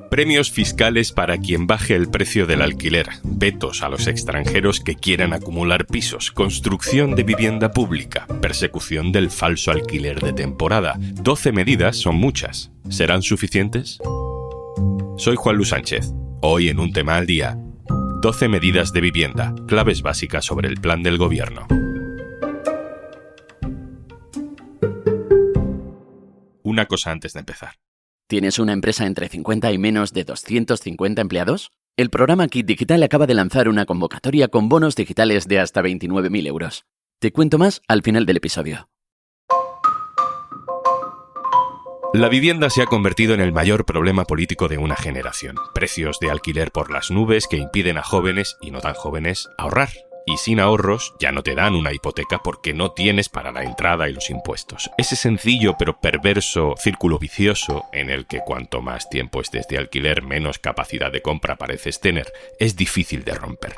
Premios fiscales para quien baje el precio del alquiler, vetos a los extranjeros que quieran acumular pisos, construcción de vivienda pública, persecución del falso alquiler de temporada. 12 medidas son muchas. ¿Serán suficientes? Soy Juan Luis Sánchez. Hoy en Un Tema al Día. 12 medidas de vivienda, claves básicas sobre el plan del gobierno. Una cosa antes de empezar. ¿Tienes una empresa entre 50 y menos de 250 empleados? El programa Kit Digital acaba de lanzar una convocatoria con bonos digitales de hasta 29.000 euros. Te cuento más al final del episodio. La vivienda se ha convertido en el mayor problema político de una generación. Precios de alquiler por las nubes que impiden a jóvenes y no tan jóvenes ahorrar. Y sin ahorros ya no te dan una hipoteca porque no tienes para la entrada y los impuestos. Ese sencillo pero perverso círculo vicioso en el que cuanto más tiempo estés de alquiler, menos capacidad de compra pareces tener, es difícil de romper.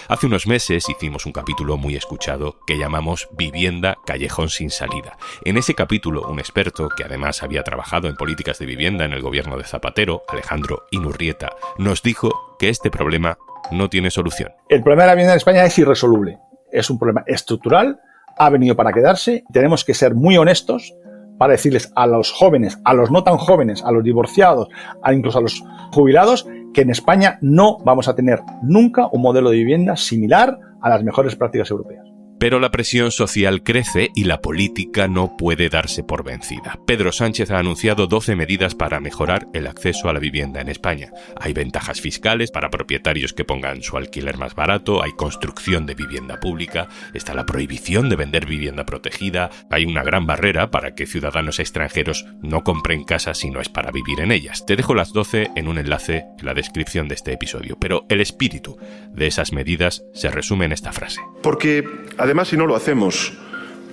Hace unos meses hicimos un capítulo muy escuchado que llamamos Vivienda, callejón sin salida. En ese capítulo, un experto que además había trabajado en políticas de vivienda en el gobierno de Zapatero, Alejandro Inurrieta, nos dijo que este problema no tiene solución. El problema de la vivienda en España es irresoluble. Es un problema estructural, ha venido para quedarse. Tenemos que ser muy honestos para decirles a los jóvenes, a los no tan jóvenes, a los divorciados, incluso a los jubilados, que en España no vamos a tener nunca un modelo de vivienda similar a las mejores prácticas europeas. Pero la presión social crece y la política no puede darse por vencida. Pedro Sánchez ha anunciado 12 medidas para mejorar el acceso a la vivienda en España. Hay ventajas fiscales para propietarios que pongan su alquiler más barato, hay construcción de vivienda pública, está la prohibición de vender vivienda protegida, hay una gran barrera para que ciudadanos extranjeros no compren casas si no es para vivir en ellas. Te dejo las 12 en un enlace en la descripción de este episodio, pero el espíritu de esas medidas se resume en esta frase. Porque además, si no lo hacemos,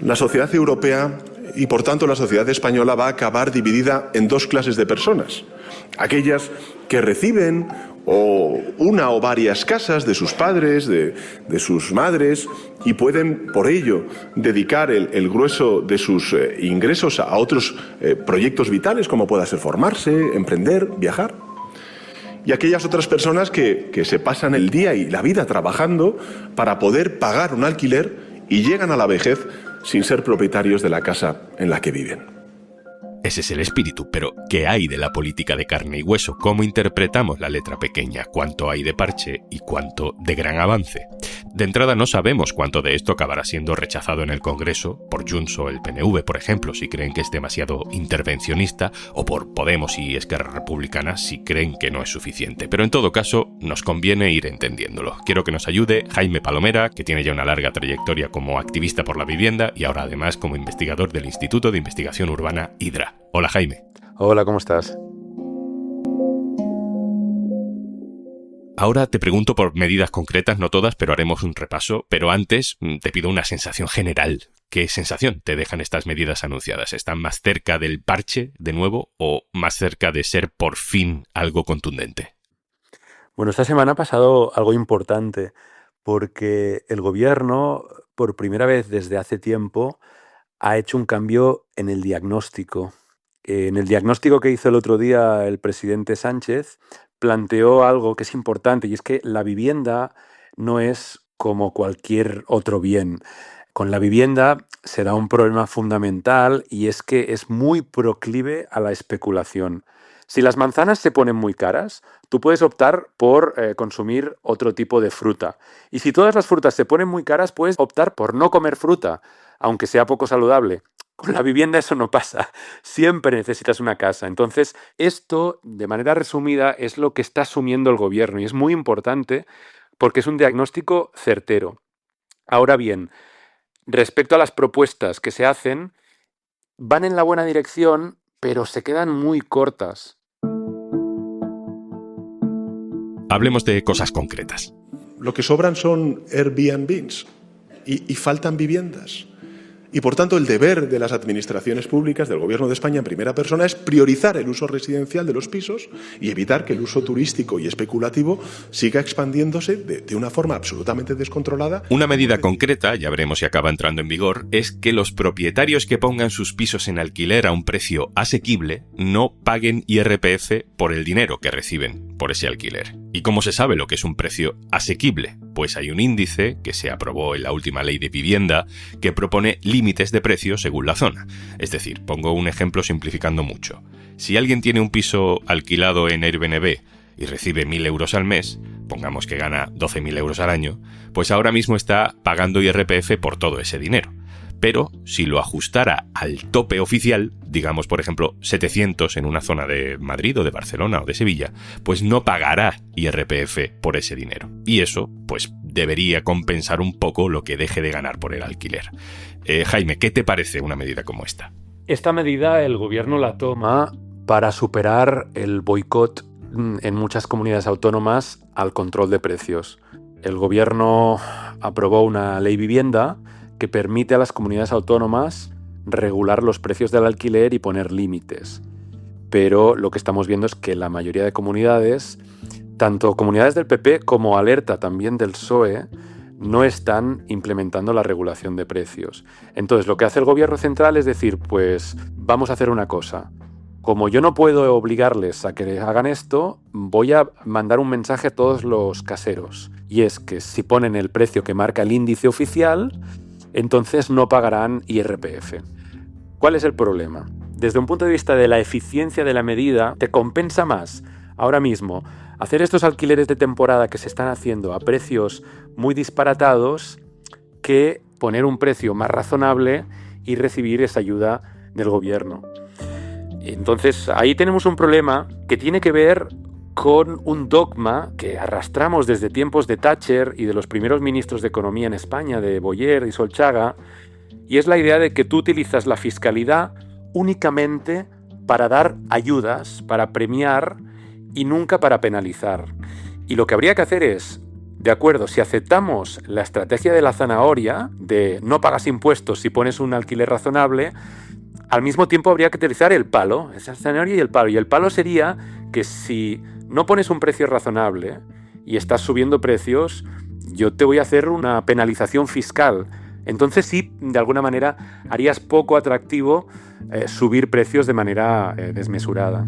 la sociedad europea y por tanto la sociedad española va a acabar dividida en dos clases de personas. Aquellas que reciben una o varias casas de sus padres, de sus madres, y pueden por ello dedicar el grueso de sus ingresos a otros proyectos vitales, como pueda ser formarse, emprender, viajar. Y aquellas otras personas que se pasan el día y la vida trabajando para poder pagar un alquiler y llegan a la vejez sin ser propietarios de la casa en la que viven. Ese es el espíritu, pero ¿qué hay de la política de carne y hueso? ¿Cómo interpretamos la letra pequeña? ¿Cuánto hay de parche y cuánto de gran avance? De entrada no sabemos cuánto de esto acabará siendo rechazado en el Congreso, por Junts o el PNV, por ejemplo, si creen que es demasiado intervencionista, o por Podemos y Esquerra Republicana, si creen que no es suficiente. Pero en todo caso, nos conviene ir entendiéndolo. Quiero que nos ayude Jaime Palomera, que tiene ya una larga trayectoria como activista por la vivienda y ahora además como investigador del Instituto de Investigación Urbana Hidra. Hola, Jaime. Hola, ¿cómo estás? Ahora te pregunto por medidas concretas, no todas, pero haremos un repaso. Pero antes te pido una sensación general. ¿Qué sensación te dejan estas medidas anunciadas? ¿Están más cerca del parche, de nuevo, o más cerca de ser por fin algo contundente? Bueno, esta semana ha pasado algo importante, porque el gobierno, por primera vez desde hace tiempo, ha hecho un cambio en el diagnóstico. En el diagnóstico que hizo el otro día el presidente Sánchez, planteó algo que es importante, y es que la vivienda no es como cualquier otro bien. Con la vivienda se da un problema fundamental, y es que es muy proclive a la especulación. Si las manzanas se ponen muy caras, tú puedes optar por consumir otro tipo de fruta. Y si todas las frutas se ponen muy caras, puedes optar por no comer fruta, aunque sea poco saludable. Con la vivienda eso no pasa. Siempre necesitas una casa. Entonces, esto, de manera resumida, es lo que está asumiendo el gobierno, y es muy importante porque es un diagnóstico certero. Ahora bien, respecto a las propuestas que se hacen, van en la buena dirección, pero se quedan muy cortas. Hablemos de cosas concretas. Lo que sobran son Airbnbs y faltan viviendas. y, por tanto, el deber de las administraciones públicas, del Gobierno de España en primera persona, es priorizar el uso residencial de los pisos y evitar que el uso turístico y especulativo siga expandiéndose de una forma absolutamente descontrolada. Una medida concreta, ya veremos si acaba entrando en vigor, es que los propietarios que pongan sus pisos en alquiler a un precio asequible no paguen IRPF por el dinero que reciben por ese alquiler. ¿Y cómo se sabe lo que es un precio asequible? Pues hay un índice que se aprobó en la última ley de vivienda que propone límites de precios según la zona. Es decir, pongo un ejemplo simplificando mucho. Si alguien tiene un piso alquilado en Airbnb y recibe 1.000 euros al mes, pongamos que gana 12.000 euros al año, pues ahora mismo está pagando IRPF por todo ese dinero. Pero si lo ajustara al tope oficial, digamos por ejemplo 700 en una zona de Madrid o de Barcelona o de Sevilla, pues no pagará IRPF por ese dinero. Y eso, pues debería compensar un poco lo que deje de ganar por el alquiler. Jaime, ¿qué te parece una medida como esta? Esta medida el gobierno la toma para superar el boicot en muchas comunidades autónomas al control de precios. El gobierno aprobó una ley vivienda que permite a las comunidades autónomas regular los precios del alquiler y poner límites. Pero lo que estamos viendo es que la mayoría de comunidades, tanto comunidades del PP como alerta también del PSOE, no están implementando la regulación de precios. Entonces, lo que hace el gobierno central es decir, pues vamos a hacer una cosa. Como yo no puedo obligarles a que hagan esto, voy a mandar un mensaje a todos los caseros. Y es que si ponen el precio que marca el índice oficial, entonces no pagarán IRPF. ¿Cuál es el problema? Desde un punto de vista de la eficiencia de la medida, te compensa más ahora mismo hacer estos alquileres de temporada que se están haciendo a precios muy disparatados que poner un precio más razonable y recibir esa ayuda del gobierno. Entonces, ahí tenemos un problema que tiene que ver con un dogma que arrastramos desde tiempos de Thatcher y de los primeros ministros de Economía en España, de Boyer y Solchaga, y es la idea de que tú utilizas la fiscalidad únicamente para dar ayudas, para premiar y nunca para penalizar. Y lo que habría que hacer es, de acuerdo, si aceptamos la estrategia de la zanahoria, de no pagas impuestos si pones un alquiler razonable, al mismo tiempo habría que utilizar el palo, esa zanahoria y el palo. Y el palo sería que si no pones un precio razonable y estás subiendo precios, yo te voy a hacer una penalización fiscal. Entonces sí, de alguna manera, harías poco atractivo subir precios de manera desmesurada.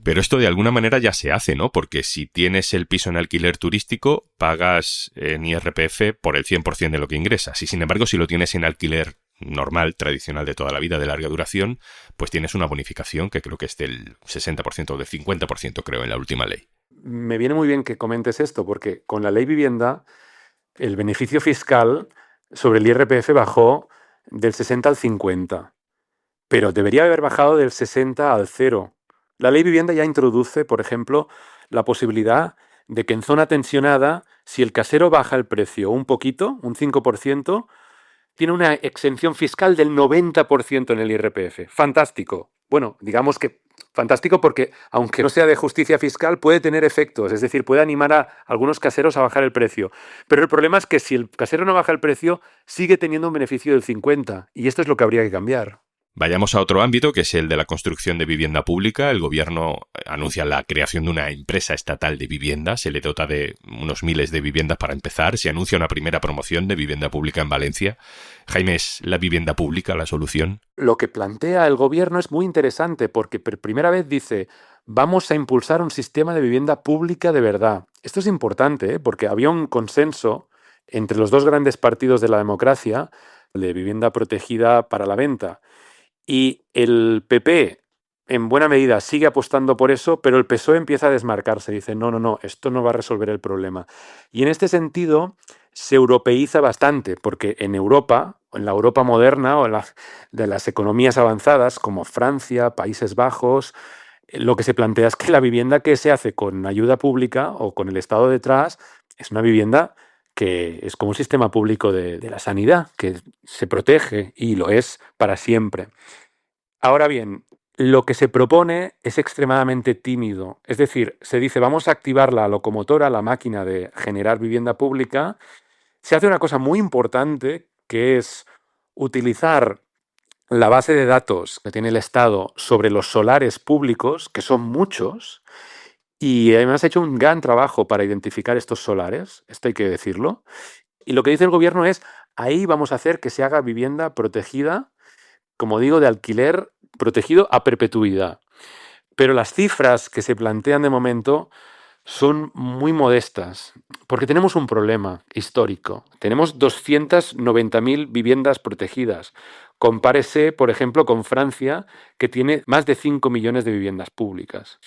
Pero esto de alguna manera ya se hace, ¿no? Porque si tienes el piso en alquiler turístico, pagas en IRPF por el 100% de lo que ingresas. Y sin embargo, si lo tienes en alquiler normal, tradicional de toda la vida, de larga duración, pues tienes una bonificación que creo que es del 60% o del 50%, creo, en la última ley. Me viene muy bien que comentes esto, porque con la ley vivienda, el beneficio fiscal sobre el IRPF bajó del 60 al 50, pero debería haber bajado del 60 al 0. La ley vivienda ya introduce, por ejemplo, la posibilidad de que en zona tensionada, si el casero baja el precio un poquito, un 5%, tiene una exención fiscal del 90% en el IRPF. Fantástico. Bueno, digamos que fantástico porque, aunque no sea de justicia fiscal, puede tener efectos. Es decir, puede animar a algunos caseros a bajar el precio. Pero el problema es que si el casero no baja el precio, sigue teniendo un beneficio del 50%. Y esto es lo que habría que cambiar. Vayamos a otro ámbito, que es el de la construcción de vivienda pública. El gobierno anuncia la creación de una empresa estatal de vivienda. Se le dota de unos miles de viviendas para empezar. Se anuncia una primera promoción de vivienda pública en Valencia. Jaime, ¿es la vivienda pública la solución? Lo que plantea el gobierno es muy interesante porque por primera vez dice vamos a impulsar un sistema de vivienda pública de verdad. Esto es importante, porque había un consenso entre los dos grandes partidos de la democracia de vivienda protegida para la venta. Y el PP, en buena medida, sigue apostando por eso, pero el PSOE empieza a desmarcarse. Dice, no, esto no va a resolver el problema. Y en este sentido, se europeiza bastante, porque en Europa, en la Europa moderna o de las economías avanzadas, como Francia, Países Bajos, lo que se plantea es que la vivienda que se hace con ayuda pública o con el Estado detrás es una vivienda que es como un sistema público de la sanidad, que se protege y lo es para siempre. Ahora bien, lo que se propone es extremadamente tímido. Es decir, se dice, vamos a activar la locomotora, la máquina de generar vivienda pública. Se hace una cosa muy importante, que es utilizar la base de datos que tiene el Estado sobre los solares públicos, que son muchos, y además ha hecho un gran trabajo para identificar estos solares, esto hay que decirlo. Y lo que dice el gobierno es, ahí vamos a hacer que se haga vivienda protegida, como digo, de alquiler protegido a perpetuidad. Pero las cifras que se plantean de momento son muy modestas, porque tenemos un problema histórico. Tenemos 290.000 viviendas protegidas. Compárese, por ejemplo, con Francia, que tiene más de 5 millones de viviendas públicas.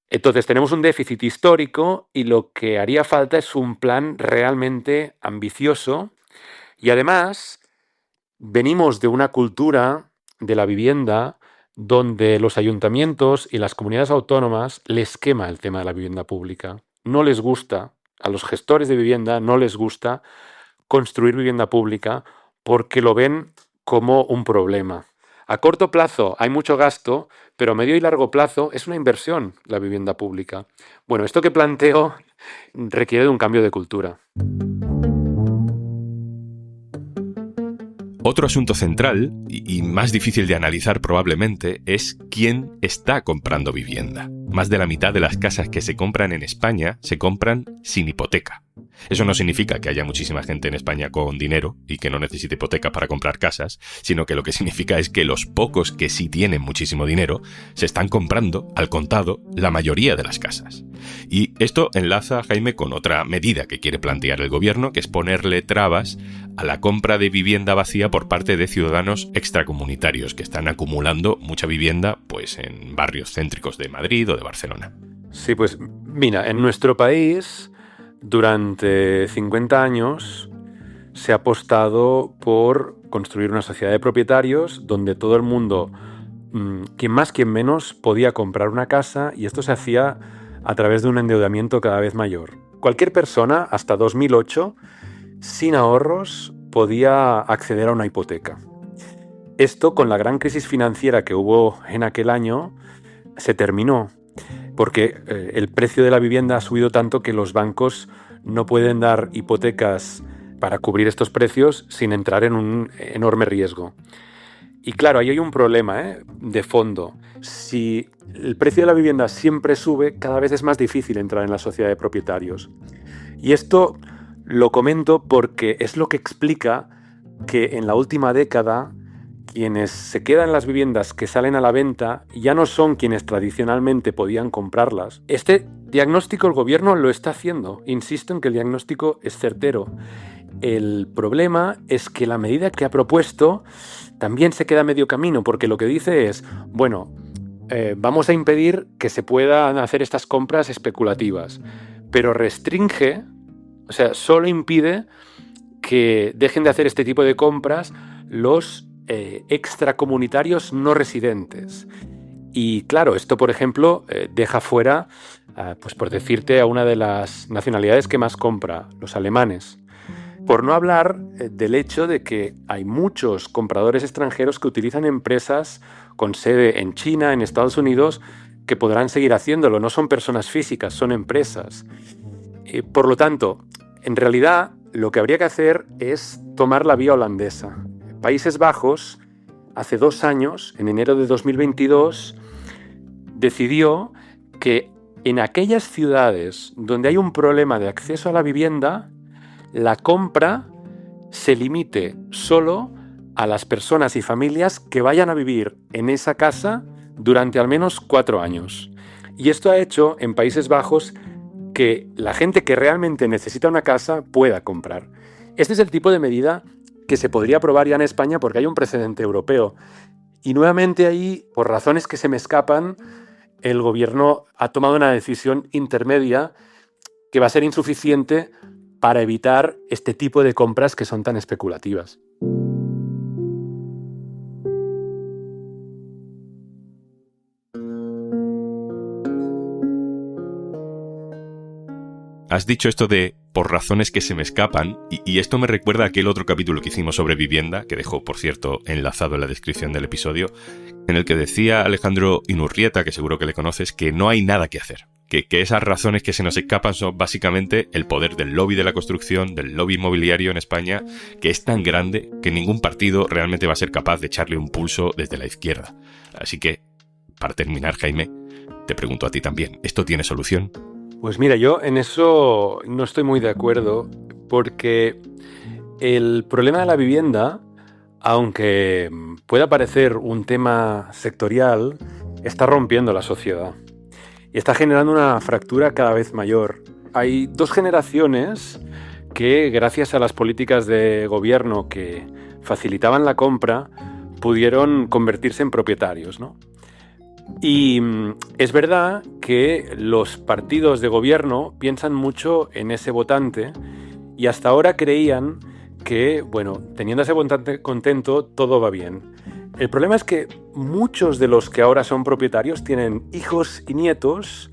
Entonces tenemos un déficit histórico y lo que haría falta es un plan realmente ambicioso. Y además, venimos de una cultura de la vivienda donde los ayuntamientos y las comunidades autónomas les quema el tema de la vivienda pública. No les gusta, a los gestores de vivienda no les gusta construir vivienda pública porque lo ven como un problema. A corto plazo hay mucho gasto, pero a medio y largo plazo es una inversión la vivienda pública. Bueno, esto que planteo requiere de un cambio de cultura. Otro asunto central, y más difícil de analizar probablemente, es quién está comprando vivienda. Más de la mitad de las casas que se compran en España se compran sin hipoteca. Eso no significa que haya muchísima gente en España con dinero y que no necesite hipoteca para comprar casas, sino que lo que significa es que los pocos que sí tienen muchísimo dinero se están comprando al contado la mayoría de las casas. Y esto enlaza, Jaime, con otra medida que quiere plantear el gobierno, que es ponerle trabas a la compra de vivienda vacía por parte de ciudadanos extracomunitarios que están acumulando mucha vivienda pues en barrios céntricos de Madrid o de Barcelona. Sí, pues mira, en nuestro país durante 50 años se ha apostado por construir una sociedad de propietarios donde todo el mundo, quien más, quien menos, podía comprar una casa, y esto se hacía a través de un endeudamiento cada vez mayor. Cualquier persona, hasta 2008, sin ahorros, podía acceder a una hipoteca. Esto, con la gran crisis financiera que hubo en aquel año, se terminó, porque el precio de la vivienda ha subido tanto que los bancos no pueden dar hipotecas para cubrir estos precios sin entrar en un enorme riesgo. Y claro, ahí hay un problema de fondo. Si el precio de la vivienda siempre sube, cada vez es más difícil entrar en la sociedad de propietarios. Y esto lo comento porque es lo que explica que en la última década quienes se quedan en las viviendas que salen a la venta ya no son quienes tradicionalmente podían comprarlas. Este diagnóstico el gobierno lo está haciendo. Insisto en que el diagnóstico es certero. El problema es que la medida que ha propuesto también se queda a medio camino, porque lo que dice es, bueno, vamos a impedir que se puedan hacer estas compras especulativas, pero restringe, o sea, solo impide que dejen de hacer este tipo de compras los extracomunitarios no residentes. Y claro, esto, por ejemplo, deja fuera, pues por decirte, a una de las nacionalidades que más compra, los alemanes. Por no hablar del hecho de que hay muchos compradores extranjeros que utilizan empresas con sede en China, en Estados Unidos, que podrán seguir haciéndolo. No son personas físicas, son empresas. Por lo tanto, en realidad, lo que habría que hacer es tomar la vía holandesa. Países Bajos, hace 2 años, en enero de 2022, decidió que en aquellas ciudades donde hay un problema de acceso a la vivienda, la compra se limite solo a las personas y familias que vayan a vivir en esa casa durante al menos 4 años. Y esto ha hecho en Países Bajos que la gente que realmente necesita una casa pueda comprar. Este es el tipo de medida que se podría aprobar ya en España porque hay un precedente europeo. Y nuevamente ahí, por razones que se me escapan, el gobierno ha tomado una decisión intermedia que va a ser insuficiente para evitar este tipo de compras que son tan especulativas. Has dicho esto de por razones que se me escapan, y esto me recuerda a aquel otro capítulo que hicimos sobre vivienda, que dejo, por cierto, enlazado en la descripción del episodio, en el que decía Alejandro Inurrieta, que seguro que le conoces, que no hay nada que hacer, que esas razones que se nos escapan son básicamente el poder del lobby de la construcción, del lobby inmobiliario en España, que es tan grande que ningún partido realmente va a ser capaz de echarle un pulso desde la izquierda. Así que, para terminar, Jaime, te pregunto a ti también, ¿esto tiene solución? Pues mira, yo en eso no estoy muy de acuerdo, porque el problema de la vivienda, aunque pueda parecer un tema sectorial, está rompiendo la sociedad y está generando una fractura cada vez mayor. Hay dos generaciones que, gracias a las políticas de gobierno que facilitaban la compra, pudieron convertirse en propietarios, ¿no? Y es verdad que los partidos de gobierno piensan mucho en ese votante y hasta ahora creían que, bueno, teniendo a ese votante contento, todo va bien. El problema es que muchos de los que ahora son propietarios tienen hijos y nietos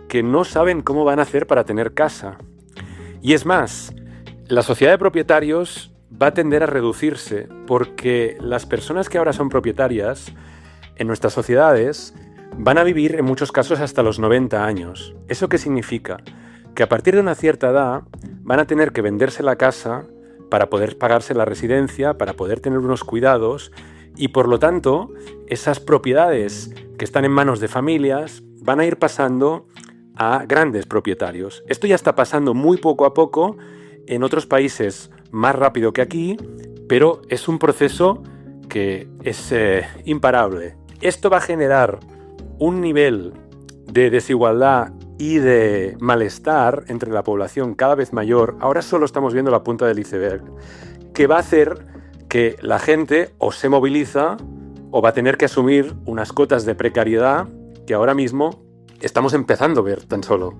que no saben cómo van a hacer para tener casa. Y es más, la sociedad de propietarios va a tender a reducirse porque las personas que ahora son propietarias en nuestras sociedades van a vivir en muchos casos hasta los 90 años. ¿Eso qué significa? Que a partir de una cierta edad van a tener que venderse la casa para poder pagarse la residencia, para poder tener unos cuidados y por lo tanto esas propiedades que están en manos de familias van a ir pasando a grandes propietarios. Esto ya está pasando muy poco a poco en otros países más rápido que aquí, pero es un proceso que es imparable. Esto va a generar un nivel de desigualdad y de malestar entre la población cada vez mayor. Ahora solo estamos viendo la punta del iceberg, que va a hacer que la gente o se moviliza o va a tener que asumir unas cotas de precariedad que ahora mismo estamos empezando a ver tan solo.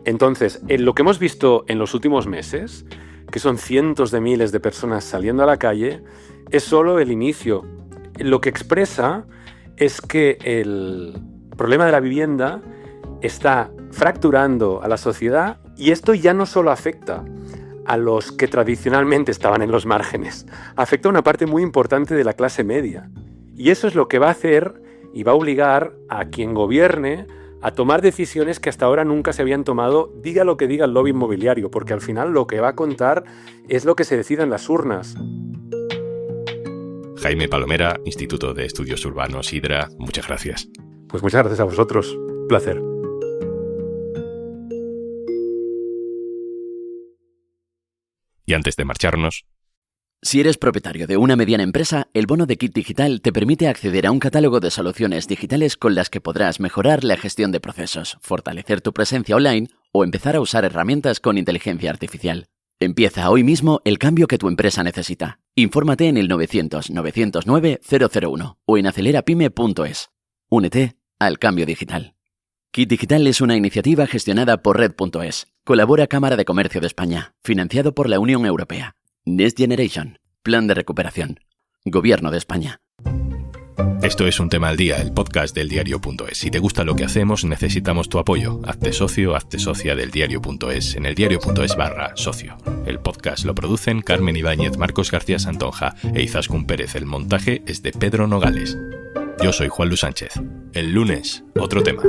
Entonces, en lo que hemos visto en los últimos meses, que son cientos de miles de personas saliendo a la calle, es solo el inicio. Lo que expresa es que el problema de la vivienda está fracturando a la sociedad y esto ya no solo afecta a los que tradicionalmente estaban en los márgenes, afecta a una parte muy importante de la clase media. Y eso es lo que va a hacer y va a obligar a quien gobierne a tomar decisiones que hasta ahora nunca se habían tomado, diga lo que diga el lobby inmobiliario, porque al final lo que va a contar es lo que se decida en las urnas. Jaime Palomera, Instituto de Estudios Urbanos Hidra, muchas gracias. Pues muchas gracias a vosotros. Un placer. Y antes de marcharnos... Si eres propietario de una mediana empresa, el bono de Kit Digital te permite acceder a un catálogo de soluciones digitales con las que podrás mejorar la gestión de procesos, fortalecer tu presencia online o empezar a usar herramientas con inteligencia artificial. Empieza hoy mismo el cambio que tu empresa necesita. Infórmate en el 900-909-001 o en acelerapyme.es. Únete al cambio digital. Kit Digital es una iniciativa gestionada por Red.es. Colabora Cámara de Comercio de España, financiado por la Unión Europea. Next Generation, Plan de Recuperación, Gobierno de España. Esto es Un Tema al Día, el podcast del Diario.es. Si te gusta lo que hacemos, necesitamos tu apoyo. Hazte socio, hazte socia del Diario.es en el Diario.es/socio. El podcast lo producen Carmen Ibáñez, Marcos García Santonja e Izaskun Pérez. El montaje es de Pedro Nogales. Yo soy Juan Luis Sánchez. El lunes, otro tema.